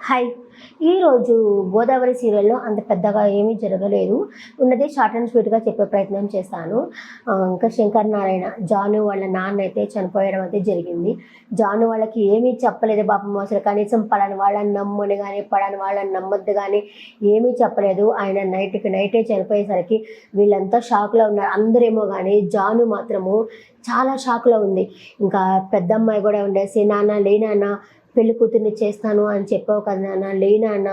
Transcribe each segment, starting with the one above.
Hi! ఈరోజు 'గోదావరి' సీరియల్‌లో అంత పెద్దగా ఏమీ జరగలేదు. ఉన్నదే షార్ట్ అండ్ స్వీట్‌గా చెప్పే ప్రయత్నం చేస్తాను. ఇంకా శంకర్ నారాయణ, జాను వాళ్ళ నాన్న అయితే చనిపోయడం అయితే జరిగింది. జాను వాళ్ళకి ఏమీ చెప్పలేదు పాపం. అసలు కనీసం పలానా వాళ్ళని నమ్మని గాని, పలానా వాళ్ళని నమ్మొద్దు గాని ఏమీ చెప్పలేదు. ఆయన నైట్‌కి నైటే చనిపోయేసరికి వీళ్ళంతా షాక్‌లో ఉన్నారు. అందరేమో గాని జాను మాత్రము చాలా షాక్‌లో ఉంది. ఇంకా పెద్దమ్మాయి కూడా ఉండేసి, "నాన్న లే నాన్న, పెళ్లి కూతుర్ని చేస్తాను అని చెప్పావు కదా నాన్న, లే నాన్న,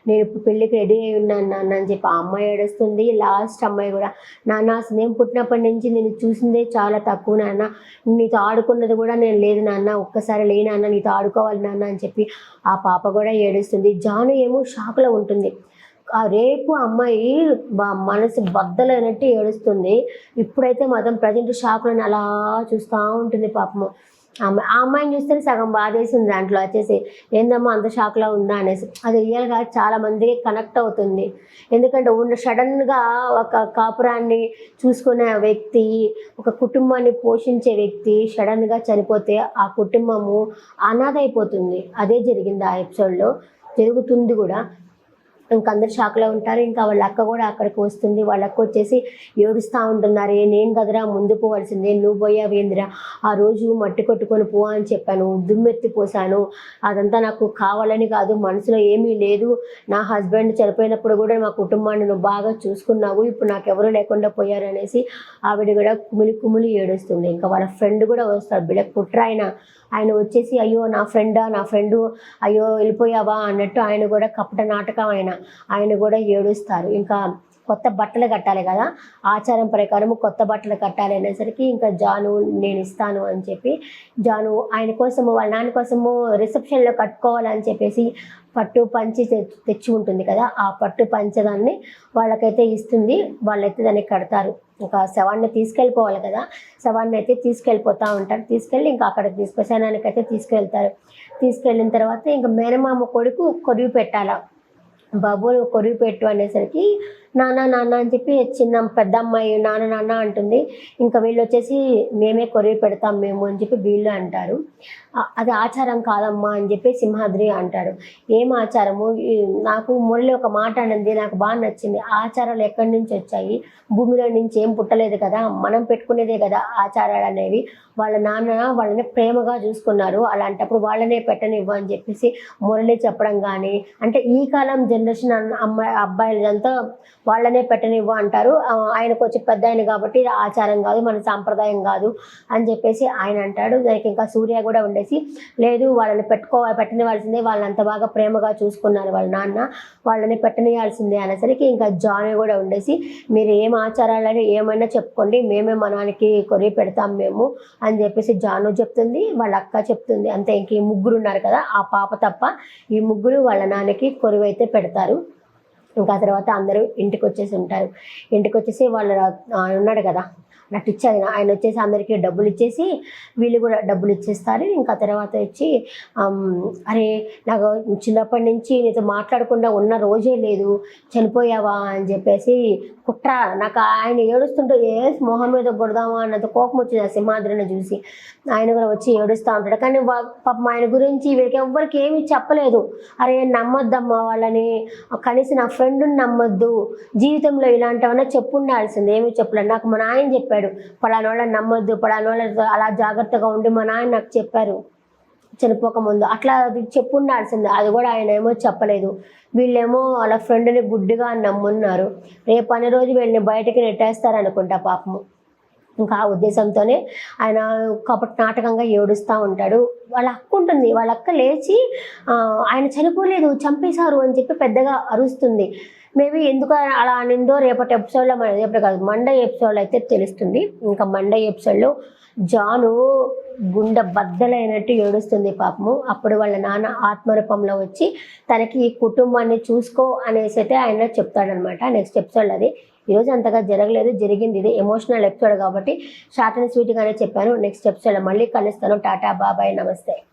నేను ఇప్పుడు పెళ్ళికి రెడీ అయి ఉన్నాను నాన్న" అని చెప్పి ఆ అమ్మాయి ఏడుస్తుంది. లాస్ట్ అమ్మాయి కూడా, "నాన్న అసలు నేను పుట్టినప్పటి నుంచి నేను చూసిందే చాలా తక్కువ నాన్న, నీతో ఆడుకున్నది కూడా నేను లేదు నాన్న, ఒక్కసారి లే నాన్న, నీతో ఆడుకోవాలి నాన్న" అని చెప్పి ఆ పాప కూడా ఏడుస్తుంది. జాను ఏమో షాక్‌లో ఉంటుంది. రేపు అమ్మాయి మనసు బద్దలైనట్టు ఏడుస్తుంది. ఇప్పుడైతే మాత్రం ప్రజెంట్ షాక్‌లోనే అలా చూస్తూ ఉంటుంది పాపము. ఆ అమ్మాయిని చూస్తేనే సగం బాధేసింది దాంట్లో వచ్చేసి. ఏందమ్మా అంత షాక్‌లో ఉందా అనేసి. అది రియల్‌గా చాలా మందికి కనెక్ట్ అవుతుంది. ఎందుకంటే సడన్‌గా ఒక కాపురాన్ని చూసుకునే వ్యక్తి, ఒక కుటుంబాన్ని పోషించే వ్యక్తి సడన్‌గా చనిపోతే ఆ కుటుంబము అనాథ అయిపోతుంది. అదే జరిగింది ఆ ఎపిసోడ్‌లో. జరుగుతుంది కూడా. ఇంక అందరు షాక్‌లో ఉంటారు. ఇంకా వాళ్ళ అక్క కూడా అక్కడికి వస్తుంది. వాళ్ళ అక్క వచ్చేసి ఏడుస్తూ ఉంటున్నారు. "నేను కదరా ముందు పోవాల్సిందే, నువ్వు పోయావేందిరా? ఆ రోజు మట్టి కొట్టుకొని పో అని చెప్పాను, దుమ్మెత్తి పోసాను. అదంతా నాకు కావాలని కాదు, మనసులో ఏమీ లేదు. నా హస్బెండ్ చనిపోయినప్పుడు కూడా మా కుటుంబాన్ని నువ్వు బాగా చూసుకున్నావు. ఇప్పుడు నాకెవరూ లేకుండా పోయారు" అనేసి ఆవిడ కూడా కుమిలి కుమిలి ఏడుస్తుంది. ఇంకా వాళ్ళ ఫ్రెండ్ కూడా వస్తాడు. బిడకు పుట్ర ఆయన వచ్చేసి, "అయ్యో నా ఫ్రెండా, నా ఫ్రెండు, అయ్యో వెళ్ళిపోయావా" అన్నట్టు ఆయన కూడా కపట నాటకం ఆయన కూడా ఏడుస్తారు. ఇంకా కొత్త బట్టలు కట్టాలి కదా, ఆచారం ప్రకారం కొత్త బట్టలు కట్టాలి అనేసరికి ఇంకా జాను నేను ఇస్తాను అని చెప్పి జాను ఆయన కోసము, వాళ్ళ నాన్న కోసము రిసెప్షన్లో కట్టుకోవాలని చెప్పేసి పట్టు పంచి తెచ్చి ఉంటుంది కదా, ఆ పట్టు పంచదాన్ని వాళ్ళకైతే ఇస్తుంది. వాళ్ళైతే దాన్ని కడతారు. ఇంకా శవాన్ని తీసుకెళ్ళిపోవాలి కదా, శవాన్ని అయితే తీసుకెళ్ళిపోతూ ఉంటారు. తీసుకెళ్ళి ఇంకా అక్కడికి శ్మశానానికైతే తీసుకెళ్తారు. తీసుకెళ్ళిన తర్వాత ఇంకా మేనమామ కొడుకు కొరివి పెట్టాల. "బాబు కొరివి పెట్టు" అనేసరికి "నాన్న నాన్న" అని చెప్పి పెద్ద అమ్మాయి "నాన్న నాన్న" అంటుంది. ఇంకా వీళ్ళు వచ్చేసి "మేమే కొరివి పెడతాం మేము" అని చెప్పి వీళ్ళు అంటారు. "అది ఆచారం కాదమ్మా" అని చెప్పి సింహాద్రి అంటాడు. "ఏం ఆచారము? నాకు మురళి ఒక మాట అనింది, నాకు బాగా నచ్చింది. ఆచారాలు ఎక్కడి నుంచి వచ్చాయి? భూమిలో నుంచి ఏం పుట్టలేదు కదా, మనం పెట్టుకునేదే కదా ఆచారాలు అనేవి. వాళ్ళ నాన్న వాళ్ళని ప్రేమగా చూసుకున్నారు, అలాంటప్పుడు వాళ్ళనే పెట్టనివ్వు" అని చెప్పేసి మురళి చెప్పడం కానీ, అంటే ఈ కాలం జనరేషన్ అబ్బాయిలంతా వాళ్ళనే పెట్టనివ్వు అంటారు. ఆయనకు వచ్చి పెద్ద ఆయన కాబట్టి ఇది ఆచారం కాదు, మన సాంప్రదాయం కాదు అని చెప్పేసి ఆయన అంటాడు. దానికి ఇంకా సూర్య కూడా ఉండేసి, "లేదు వాళ్ళని పెట్టనివ్వాల్సిందే, వాళ్ళని అంత బాగా ప్రేమగా చూసుకున్నారు వాళ్ళ నాన్న, వాళ్ళని పెట్టనియాల్సిందే" అనేసరికి ఇంకా జాను కూడా ఉండేసి, "మీరు ఏం ఆచారాలని ఏమైనా చెప్పుకోండి, మేమే మనానికి కొరివి పెడతాం మేము" అని చెప్పేసి జాను చెప్తుంది, వాళ్ళ అక్క చెప్తుంది. అంతే. ఇంక ఈ ముగ్గురు ఉన్నారు కదా, ఆ పాప తప్ప ఈ ముగ్గురు వాళ్ళ నాన్నకి కొరివి అయితే పెడతారు. ఇంకా తర్వాత అందరూ ఇంటికి వచ్చేసి ఉంటారు. ఇంటికి వచ్చేసి వాళ్ళ ఉన్నాడు కదా నటించారు, ఆయన వచ్చేసి అందరికీ డబ్బులు ఇచ్చేసి వీళ్ళు కూడా డబ్బులు ఇచ్చేస్తారు. ఇంకా తర్వాత వచ్చి, "అరే నాకు చిన్నప్పటి నుంచి నీతో మాట్లాడకుండా ఉన్న రోజే లేదు, చనిపోయావా" అని చెప్పేసి కుట్ర. నాకు ఆయన ఏడుస్తుంటే మొహం మీద కొడదామా అన్నంత కోపం వచ్చింది ఆ సింహాద్రిని చూసి. ఆయన కూడా వచ్చి ఏడుస్తూ ఉంటాడు. కానీ పాపం ఆయన గురించి వీళ్ళకి ఎవ్వరికి ఏమీ చెప్పలేదు. "అరే నమ్మొద్దమ్మా వాళ్ళని, కనీసం నా ఫ్రెండ్ని నమ్మొద్దు, జీవితంలో ఇలాంటివన్నా చెప్పుండాల్సింది, ఏమీ చెప్పలేదు. నాకు మా నాయన చెప్పాడు, పలానా వాళ్ళని నమ్మొద్దు, పలానా వాళ్ళతో అలా జాగ్రత్తగా ఉండి మా నాయన నాకు చెప్పారు చనిపోకముందు, అట్లా అది చెప్పుండాల్సింది. అది కూడా ఆయన ఏమో చెప్పలేదు. వీళ్ళేమో వాళ్ళ ఫ్రెండ్ని గుడ్డిగా నమ్మున్నారు. రేపు అనే రోజు వీళ్ళని బయటకి నెట్టేస్తారనుకుంటా పాపము." ఇంకా ఆ ఉద్దేశంతోనే ఆయన కపట నాటకంగా ఏడుస్తూ ఉంటాడు. వాళ్ళ అక్క ఉంటుంది. వాళ్ళ అక్క లేచి "ఆయన చనిపోలేదు, చంపేశారు" అని చెప్పి పెద్దగా అరుస్తుంది. మేబీ ఎందుకు అలా అనిందో రేపటి ఎపిసోడ్లో, రేపటి కాదు మండే ఎపిసోడ్లో అయితే తెలుస్తుంది. ఇంకా మండే ఎపిసోడ్లో జాను గుండె బద్దలైనట్టు ఏడుస్తుంది పాపము. అప్పుడు వాళ్ళ నాన్న ఆత్మరూపంలో వచ్చి తనకి ఈ కుటుంబాన్ని చూసుకో అనేసి అయితే ఆయన చెప్తాడనమాట. నెక్స్ట్ ఎపిసోడ్ అది. ఈరోజు అంతగా జరగలేదు, జరిగింది ఇది ఎమోషనల్ ఎపిసోడ్ కాబట్టి షార్ట్ అండ్ స్వీట్గానే చెప్పాను. నెక్స్ట్ ఎపిసోడ్లో మళ్ళీ కలుస్తాను. టాటా, బాబాయ్, నమస్తే.